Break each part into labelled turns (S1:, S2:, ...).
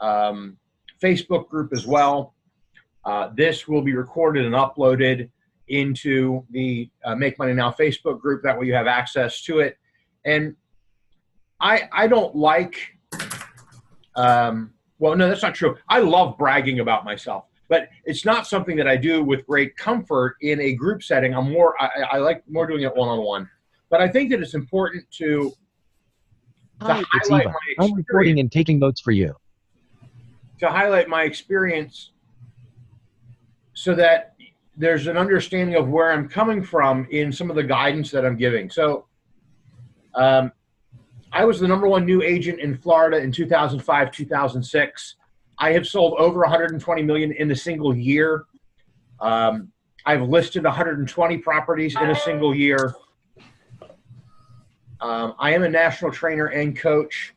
S1: Facebook group as well. This will be recorded and uploaded into the Make Money Now Facebook group. That way you have access to it. And I don't like, well, no, that's not true. I love bragging about myself, but it's not something that I do with great comfort in a group setting. I like more doing it one-on-one. But I think that it's important to
S2: Hi, it's
S1: highlight
S2: Eva.
S1: my
S2: I'm
S1: experience.
S2: recording and taking notes for you.
S1: To highlight my experience so that there's an understanding of where I'm coming from in some of the guidance that I'm giving. So I was the #1 new agent in Florida in 2005, 2006. I have sold over 120 million in a single year. I've listed 120 properties in a single year. I am a national trainer and coach.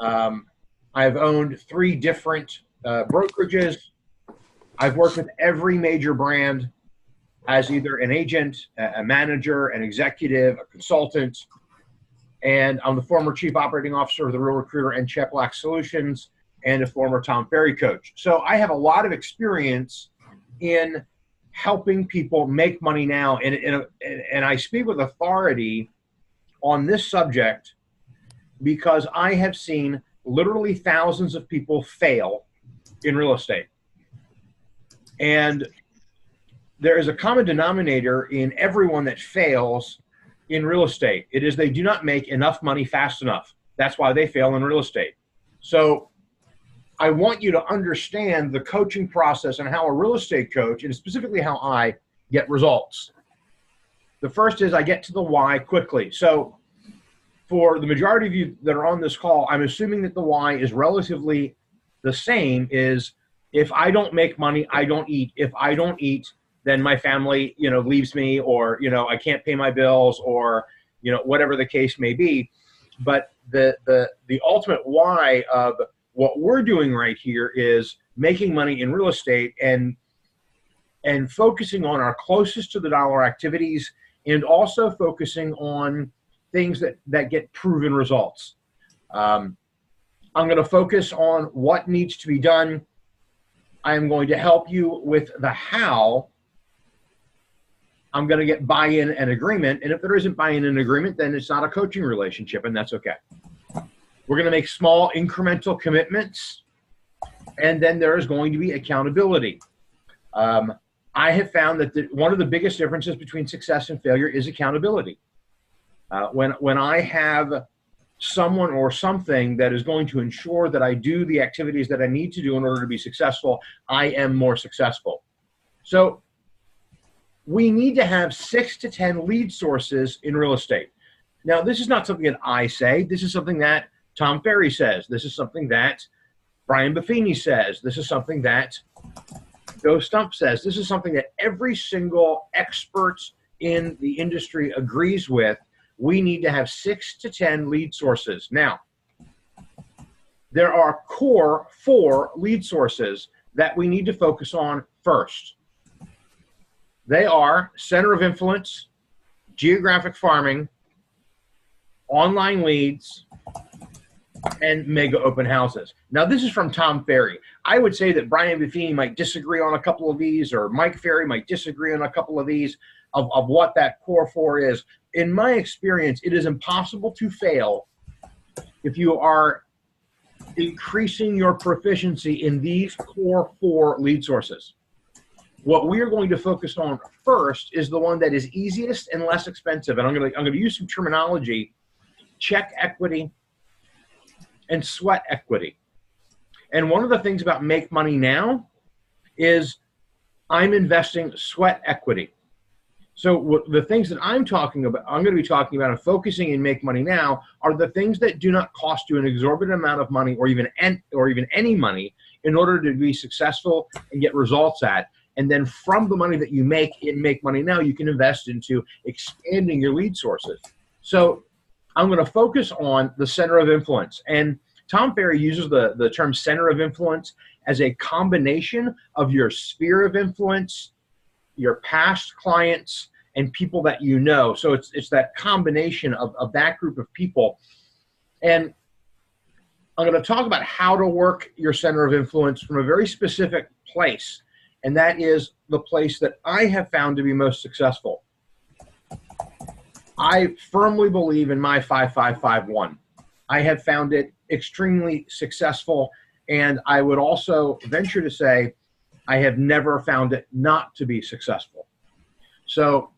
S1: I've owned 3 different brokerages. I've worked with every major brand as either an agent, a manager, an executive, a consultant. And I'm the former chief operating officer of the Real Recruiter and Chet Black Solutions and a former Tom Ferry coach. So I have a lot of experience in helping people make money now. And I speak with authority on this subject because I have seen literally thousands of people fail in real estate. And there is a common denominator in everyone that fails in real estate. It is they do not make enough money fast enough. That's why they fail in real estate. So I want you to understand the coaching process and how a real estate coach, and specifically how I get results. The first is I get to the why quickly. So for the majority of you that are on this call, I'm assuming that the why is relatively the same. Is if I don't make money, I don't eat. If I don't eat, then my family, leaves me, or, I can't pay my bills, or, whatever the case may be. But the ultimate why of what we're doing right here is making money in real estate and focusing on our closest to the dollar activities, and also focusing on things that get proven results. I'm going to focus on what needs to be done. I am going to help you with the how. I'm going to get buy-in and agreement. And if there isn't buy-in and agreement, then it's not a coaching relationship, and that's okay. We're going to make small incremental commitments, and then there is going to be accountability. I have found that one of the biggest differences between success and failure is accountability. When I have someone or something that is going to ensure that I do the activities that I need to do in order to be successful, I am more successful. So we need to have 6 to 10 lead sources in real estate. Now, this is not something that I say. This is something that Tom Ferry says. This is something that Brian Buffini says. This is something that Joe Stump says. This is something that every single expert in the industry agrees with. We need to have 6 to 10 lead sources. Now, there are core 4 lead sources that we need to focus on first. They are center of influence, geographic farming, online leads, and mega open houses. Now, this is from Tom Ferry. I would say that Brian Buffini might disagree on a couple of these, or Mike Ferry might disagree on a couple of these of what that core 4 is. In my experience, it is impossible to fail if you are increasing your proficiency in these core 4 lead sources. What we are going to focus on first is the one that is easiest and less expensive. And I'm going to use some terminology: check equity and sweat equity. And one of the things about Make Money Now is I'm investing sweat equity. So the things that I'm going to be talking about and focusing in Make Money Now are the things that do not cost you an exorbitant amount of money or even any money in order to be successful and get results at. And then from the money that you make in Make Money Now, you can invest into expanding your lead sources. So I'm going to focus on the center of influence. And Tom Ferry uses the term center of influence as a combination of your sphere of influence, your past clients, and people that you know. So it's that combination of that group of people. And I'm going to talk about how to work your center of influence from a very specific place, and that is the place that I have found to be most successful. I firmly believe in my 5551. I have found it extremely successful, and I would also venture to say I have never found it not to be successful. So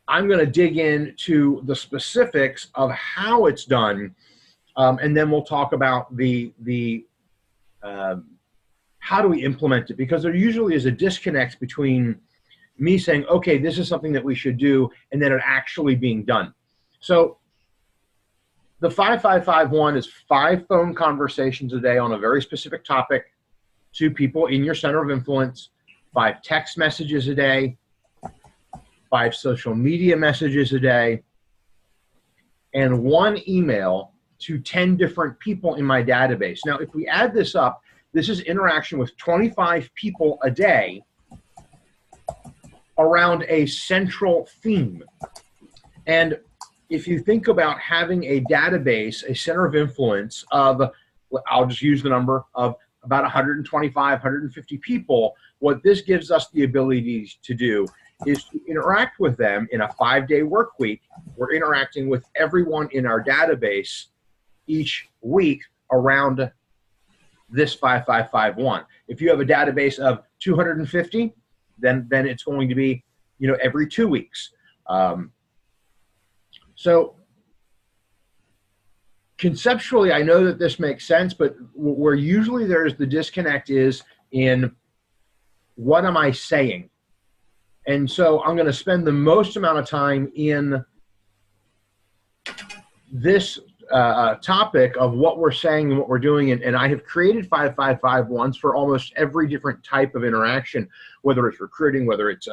S1: I'm going to dig into the specifics of how it's done, and then we'll talk about how do we implement it, because there usually is a disconnect between me saying, okay, this is something that we should do, and then it actually being done. So the 5551 is 5 phone conversations a day on a very specific topic to people in your center of influence, 5 text messages a day, 5 social media messages a day, and 1 email to 10 different people in my database. Now, if we add this up, this is interaction with 25 people a day around a central theme. And if you think about having a database, a center of influence of, I'll just use the number of about 125, 150 people, what this gives us the ability to do is to interact with them in a 5-day work week. We're interacting with everyone in our database each week around this 5551. If you have a database of 250, then it's going to be, every 2 weeks. So conceptually, I know that this makes sense, but where usually there's the disconnect is in what am I saying? And so I'm going to spend the most amount of time in this topic of what we're saying and what we're doing. And I have created 5551s for almost every different type of interaction, whether it's recruiting, whether it's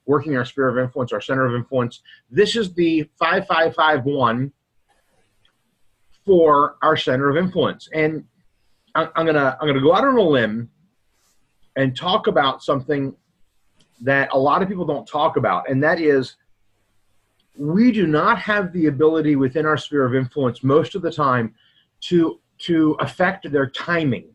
S1: working our sphere of influence, our center of influence. This is the 5551 for our center of influence. And I'm gonna go out on a limb and talk about something that a lot of people don't talk about, and that is we do not have the ability within our sphere of influence most of the time to affect their timing,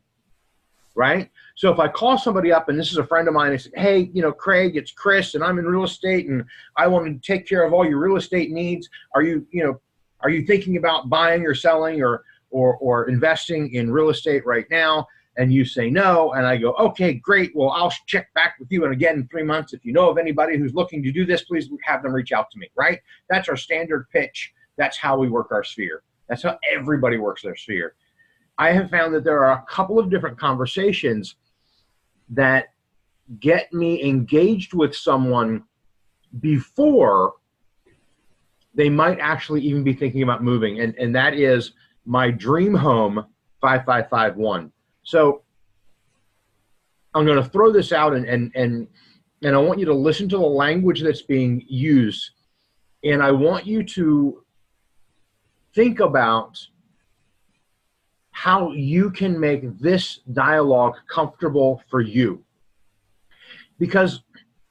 S1: right? So if I call somebody up, and this is a friend of mine, and I say, hey, Craig, it's Chris, and I'm in real estate, and I want to take care of all your real estate needs. Are you thinking about buying or selling or investing in real estate right now? And you say no, and I go, okay, great. Well, I'll check back with you, and again in 3 months, if you know of anybody who's looking to do this, please have them reach out to me, right? That's our standard pitch. That's how we work our sphere. That's how everybody works their sphere. I have found that there are a couple of different conversations that get me engaged with someone before they might actually even be thinking about moving, and that is my dream home 5551. So I'm going to throw this out, and I want you to listen to the language that's being used, and I want you to think about how you can make this dialogue comfortable for you, because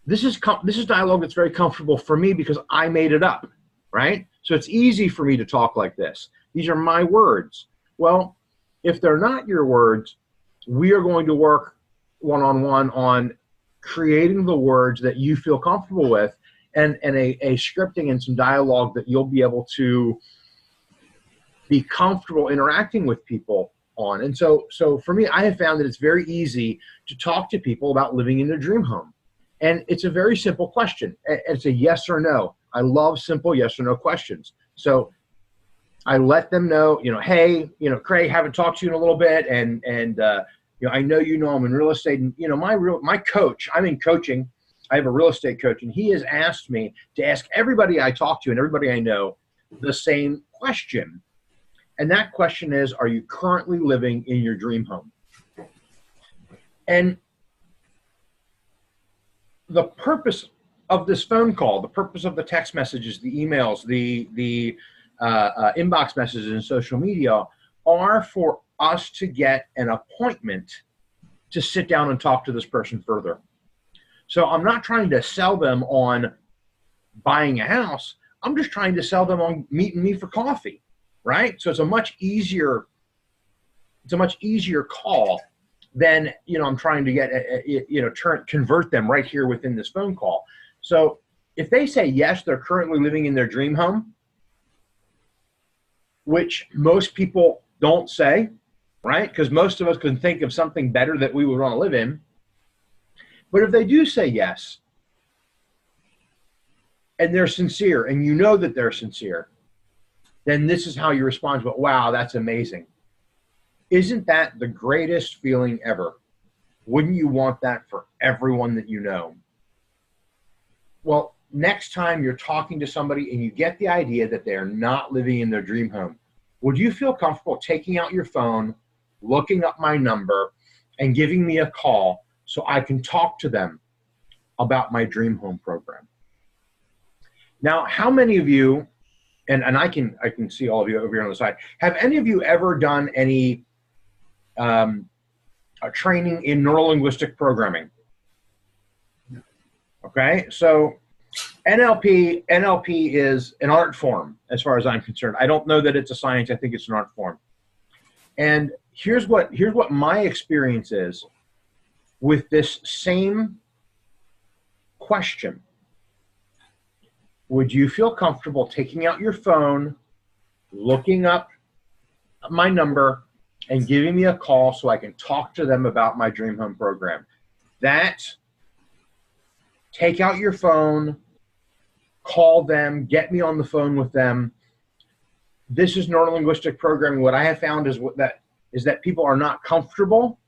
S1: this is dialogue that's very comfortable for me because I made it up, right? So it's easy for me to talk like this. These are my words. Well, if they're not your words, we are going to work one-on-one on creating the words that you feel comfortable with, and a scripting and some dialogue that you'll be able to be comfortable interacting with people on. And so for me, I have found that it's very easy to talk to people about living in their dream home. And it's a very simple question. It's a yes or no. I love simple yes or no questions. So I let them know, hey, Craig, haven't talked to you in a little bit, and I know I'm in real estate, and my coach, I'm in coaching. I have a real estate coach, and he has asked me to ask everybody I talk to and everybody I know the same question, and that question is, are you currently living in your dream home? And the purpose of this phone call, the purpose of the text messages, the emails, the inbox messages and social media are for us to get an appointment to sit down and talk to this person further. So I'm not trying to sell them on buying a house. I'm just trying to sell them on meeting me for coffee. right? So it's a much easier call than, I'm trying to get, convert them right here within this phone call. So if they say yes, they're currently living in their dream home, which most people don't say, right? Because most of us can think of something better that we would want to live in. But if they do say yes, and they're sincere, and you know that they're sincere, then this is how you respond to it. Wow, that's amazing. Isn't that the greatest feeling ever? Wouldn't you want that for everyone that you know? Well, next time you're talking to somebody and you get the idea that they're not living in their dream home, would you feel comfortable taking out your phone, looking up my number, and giving me a call so I can talk to them about my dream home program? Now, how many of you, and I can see all of you over here on the side, have any of you ever done any training in neurolinguistic programming? Okay, so NLP is an art form as far as I'm concerned. I don't know that it's a science. I think it's an art form. And here's what my experience is with this same question. Would you feel comfortable taking out your phone, looking up my number, and giving me a call so I can talk to them about my dream home program? Take out your phone, call them, get me on the phone with them. This is neurolinguistic programming. What I have found is that people are not comfortable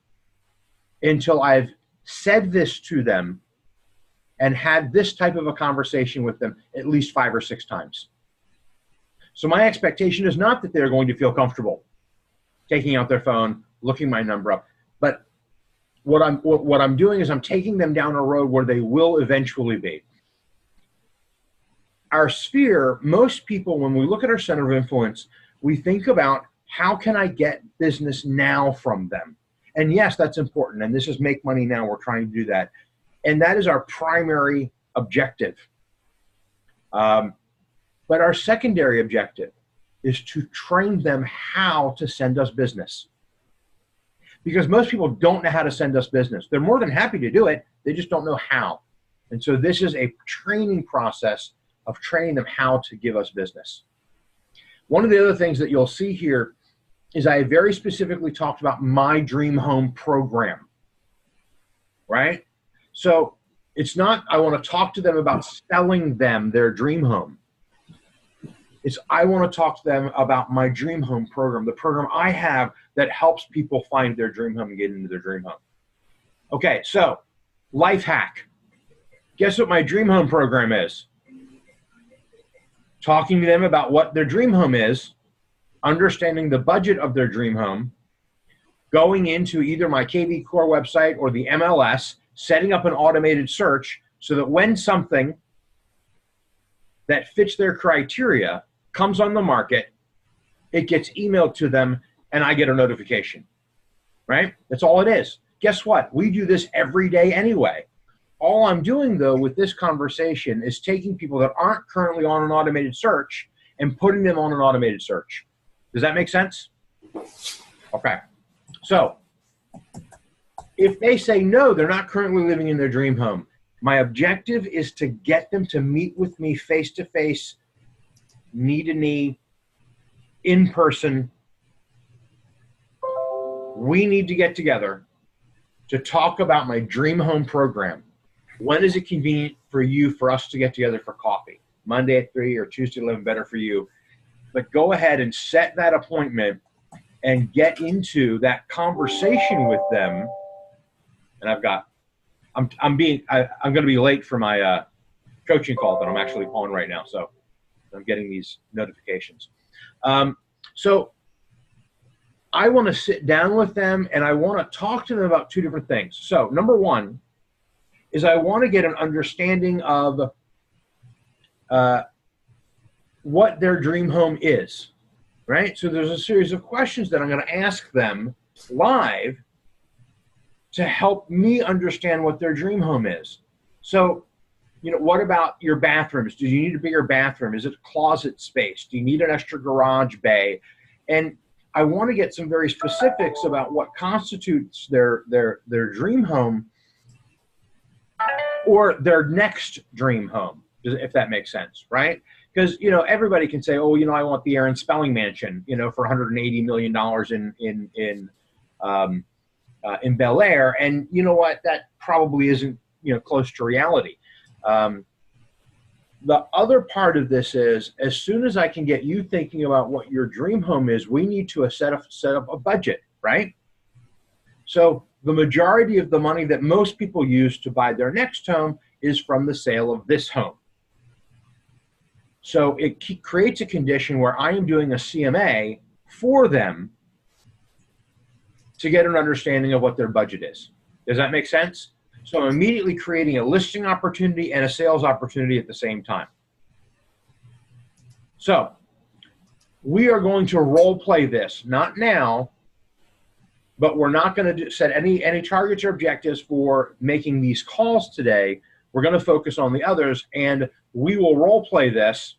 S1: until I've said this to them and had this type of a conversation with them at least 5 or 6 times. So my expectation is not that they're going to feel comfortable taking out their phone, looking my number up, but what I'm doing is I'm taking them down a road where they will eventually be. Our sphere, most people, when we look at our center of influence, we think about how can I get business now from them? And yes, that's important. And this is make money now. We're trying to do that. And that is our primary objective. But our secondary objective is to train them how to send us business. Because most people don't know how to send us business. They're more than happy to do it. They just don't know how. And so this is a training process of training them how to give us business. One of the other things that you'll see here is I very specifically talked about my dream home program, right? So it's not I want to talk to them about selling them their dream home. It's I want to talk to them about my dream home program, the program I have that helps people find their dream home and get into their dream home. Okay, so life hack. Guess what my dream home program is? Talking to them about what their dream home is, understanding the budget of their dream home, going into either my KV Core website or the MLS, setting up an automated search so that when something that fits their criteria comes on the market, it gets emailed to them and I get a notification, right? That's all it is. Guess what? We do this every day anyway. All I'm doing, though, with this conversation is taking people that aren't currently on an automated search and putting them on an automated search. Does that make sense? Okay. So if they say no, they're not currently living in their dream home, my objective is to get them to meet with me face-to-face, knee-to-knee, in person. We need to get together to talk about my dream home program. When is it convenient for us to get together for coffee? Monday at 3 or Tuesday at 11, better for you. But go ahead and set that appointment and get into that conversation with them. And I'm going to be late for my coaching call that I'm actually on right now. So I'm getting these notifications. So I want to sit down with them and I want to talk to them about 2 different things. So number 1 is I want to get an understanding of what their dream home is, right? So there's a series of questions that I'm going to ask them live to help me understand what their dream home is. So what about your bathrooms? Do you need a bigger bathroom? Is it closet space? Do you need an extra garage bay? And I want to get some very specifics about what constitutes their dream home or their next dream home, if that makes sense, right? Because everybody can say, oh, I want the Aaron Spelling Mansion, for $180 million in Bel Air, and you know what? That probably isn't close to reality. The other part of this is, as soon as I can get you thinking about what your dream home is, we need to set up a budget, right? So the majority of the money that most people use to buy their next home is from the sale of this home. So it creates a condition where I am doing a CMA for them to get an understanding of what their budget is. Does that make sense? So I'm immediately creating a listing opportunity and a sales opportunity at the same time. So we are going to role play this, not now, but we're not going to set any targets or objectives for making these calls today. We're going to focus on the others, and we will role play this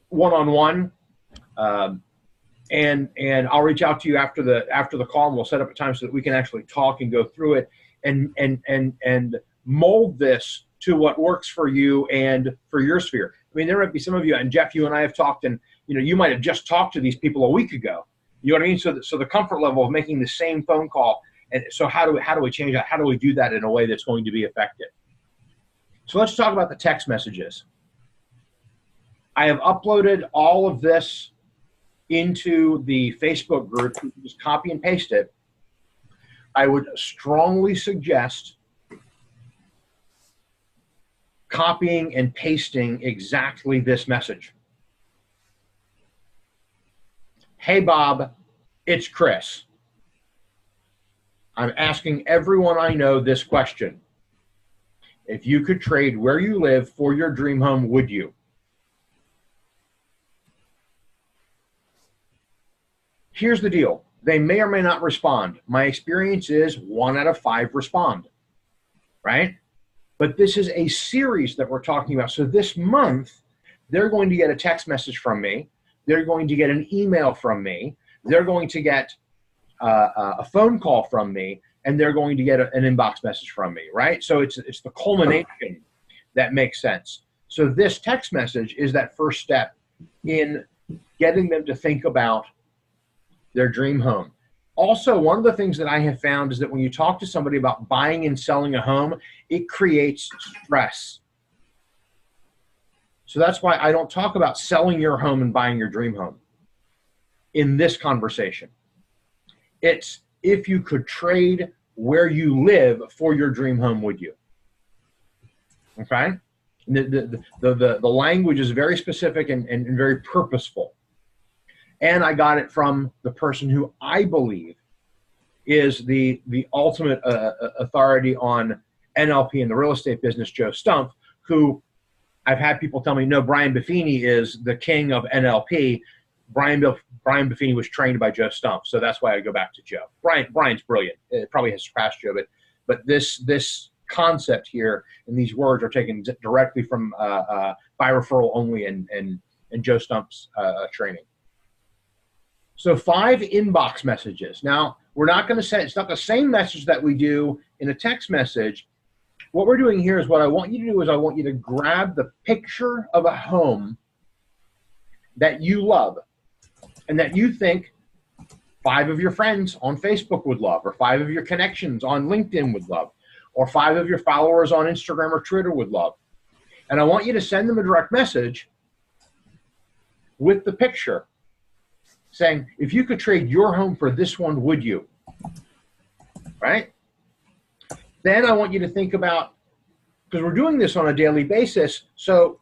S1: one-on-one. And I'll reach out to you after the call, and we'll set up a time so that we can actually talk and go through it and mold this to what works for you and for your sphere. I mean, there might be some of you, and Jeff, you and I have talked, and you might have just talked to these people a week ago. You know what I mean? So the comfort level of making the same phone call, and so how do we change that? How do we do that in a way that's going to be effective? So let's talk about the text messages. I have uploaded all of this into the Facebook group. You can just copy and paste it. I would strongly suggest copying and pasting exactly this message. Hey, Bob, it's Chris. I'm asking everyone I know this question. If you could trade where you live for your dream home, would you? Here's the deal. They may or may not respond. My experience is 1 out of 5 respond, right? But this is a series that we're talking about. So this month, they're going to get a text message from me. They're going to get an email from me. They're going to get a phone call from me, and they're going to get an inbox message from me, right? So it's the culmination that makes sense. So this text message is that first step in getting them to think about their dream home. Also, one of the things that I have found is that when you talk to somebody about buying and selling a home, it creates stress. So that's why I don't talk about selling your home and buying your dream home in this conversation. It's if you could trade where you live for your dream home, would you? Okay? The language is very specific and very purposeful. And I got it from the person who I believe is the ultimate authority on NLP in the real estate business, Joe Stumpf, who I've had people tell me, no, Brian Buffini is the king of NLP. Brian Buffini was trained by Joe Stumpf, so that's why I go back to Joe. Brian's brilliant. It probably has surpassed Joe, but this concept here and these words are taken directly from by referral only and Joe Stumpf's training. So 5 inbox messages. Now, we're not going to say, it's not the same message that we do in a text message. What we're doing here is what I want you to do is I want you to grab the picture of a home that you love and that you think 5 of your friends on Facebook would love, or 5 of your connections on LinkedIn would love, or 5 of your followers on Instagram or Twitter would love. And I want you to send them a direct message with the picture saying, if you could trade your home for this one, would you? Right? Then I want you to think about, because we're doing this on a daily basis, so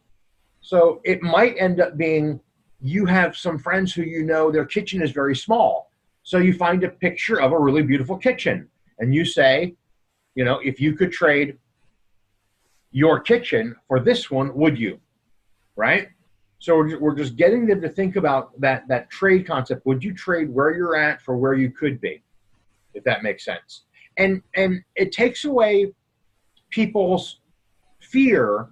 S1: it might end up being you have some friends who you know their kitchen is very small. So you find a picture of a really beautiful kitchen, and you say, if you could trade your kitchen for this one, would you? Right? So we're just getting them to think about that trade concept. Would you trade where you're at for where you could be, if that makes sense? And it takes away people's fear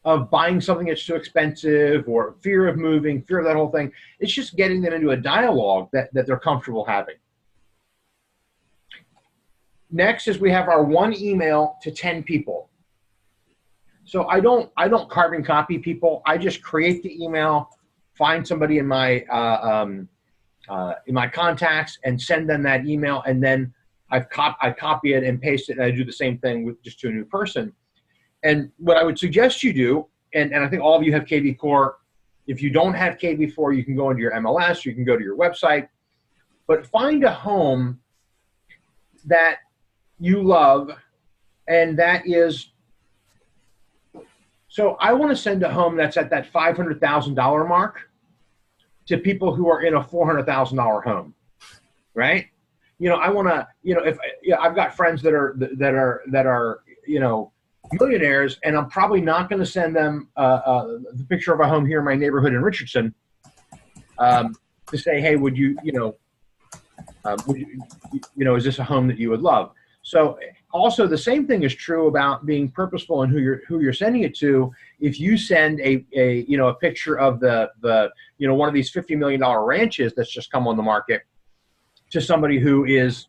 S1: of buying something that's too expensive, or fear of moving, fear of that whole thing. It's just getting them into a dialogue that they're comfortable having. Next is we have our 1 email to 10 people. So I don't carbon copy people. I just create the email, find somebody in my contacts, and send them that email, and then I copy it and paste it, and I do the same thing with just to a new person. And what I would suggest you do, and I think all of you have KB Core. If you don't have KB4, you can go into your MLS, you can go to your website, but find a home that you love, and that is, so I want to send a home that's at that $500,000 mark to people who are in a $400,000 home, right? You know, I want to, you know, I've got friends that are, you know, millionaires, and I'm probably not going to send them the picture of a home here in my neighborhood in Richardson to say, hey, would you, is this a home that you would love? So also the same thing is true about being purposeful in who you're sending it to. If you send a picture of the one of these $50 million ranches that's just come on the market to somebody who is,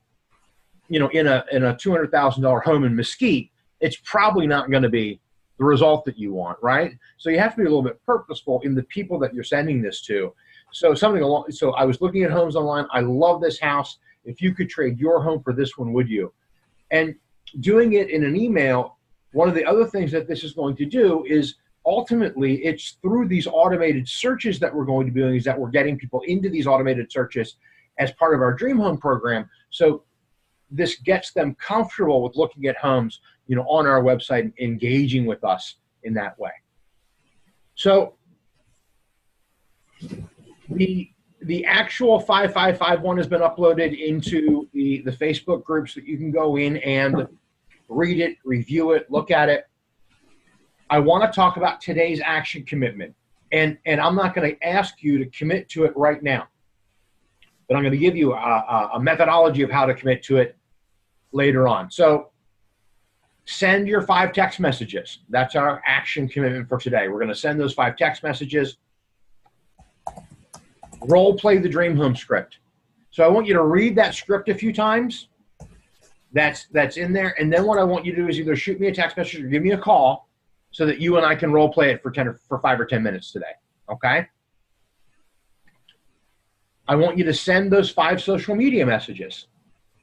S1: in a $200,000 home in Mesquite, it's probably not going to be the result that you want, right? So you have to be a little bit purposeful in the people that you're sending this to. So I was looking at homes online. I love this house. If you could trade your home for this one, would you? And doing it in an email, one of the other things that this is going to do is ultimately it's through these automated searches that we're going to be doing, is that we're getting people into these automated searches as part of our Dream Home program. So this gets them comfortable with looking at homes, on our website and engaging with us in that way. So the actual 5551 has been uploaded into the Facebook groups that you can go in and read it, review it, look at it. I want to talk about today's action commitment. And I'm not going to ask you to commit to it right now, but I'm going to give you a methodology of how to commit to it later on. So send your 5 text messages. That's our action commitment for today. We're going to send those 5 text messages. Role play the Dream Home script. So I want you to read that script a few times. That's in there. And then what I want you to do is either shoot me a text message or give me a call so that you and I can role play it for 5 or 10 minutes today. Okay? I want you to send those 5 social media messages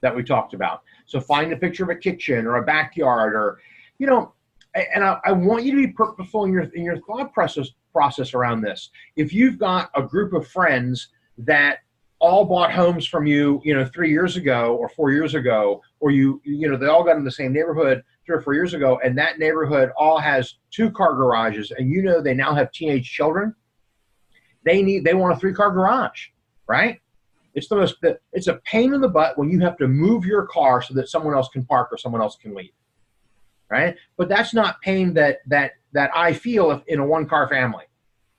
S1: that we talked about. So find a picture of a kitchen or a backyard, or, and I want you to be purposeful in your thought process around this. If you've got a group of friends that all bought homes from you, 3 years ago or 4 years ago, or they all got in the same neighborhood 3 or 4 years ago, and that neighborhood all has 2-car garages, and they now have teenage children, they want a 3-car garage, right? It's a pain in the butt when you have to move your car so that someone else can park or someone else can leave, right? But that's not pain that I feel in a 1-car family.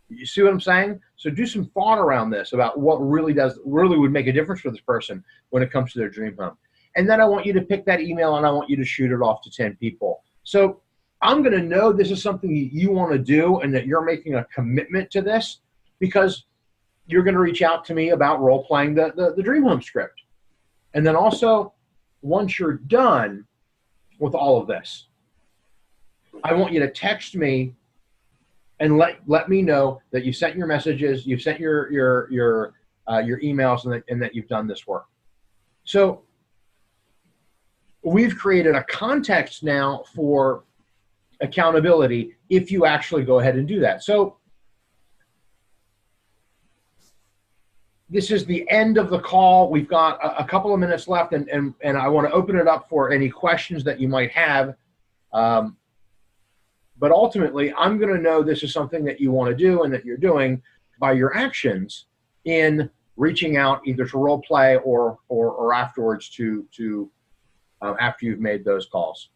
S1: You see what I'm saying? So do some thought around this about what really would make a difference for this person when it comes to their dream home. And then I want you to pick that email and I want you to shoot it off to 10 people. So I'm going to know this is something you want to do and that you're making a commitment to this, because you're going to reach out to me about role playing the Dream Home script. And then also, once you're done with all of this, I want you to text me and let me know that you sent your messages, you've sent your emails, and that you've done this work. So we've created a context now for accountability if you actually go ahead and do that. So this is the end of the call. We've got a couple of minutes left, and I want to open it up for any questions that you might have. But ultimately, I'm going to know this is something that you want to do and that you're doing by your actions in reaching out either to role play or afterwards to after you've made those calls.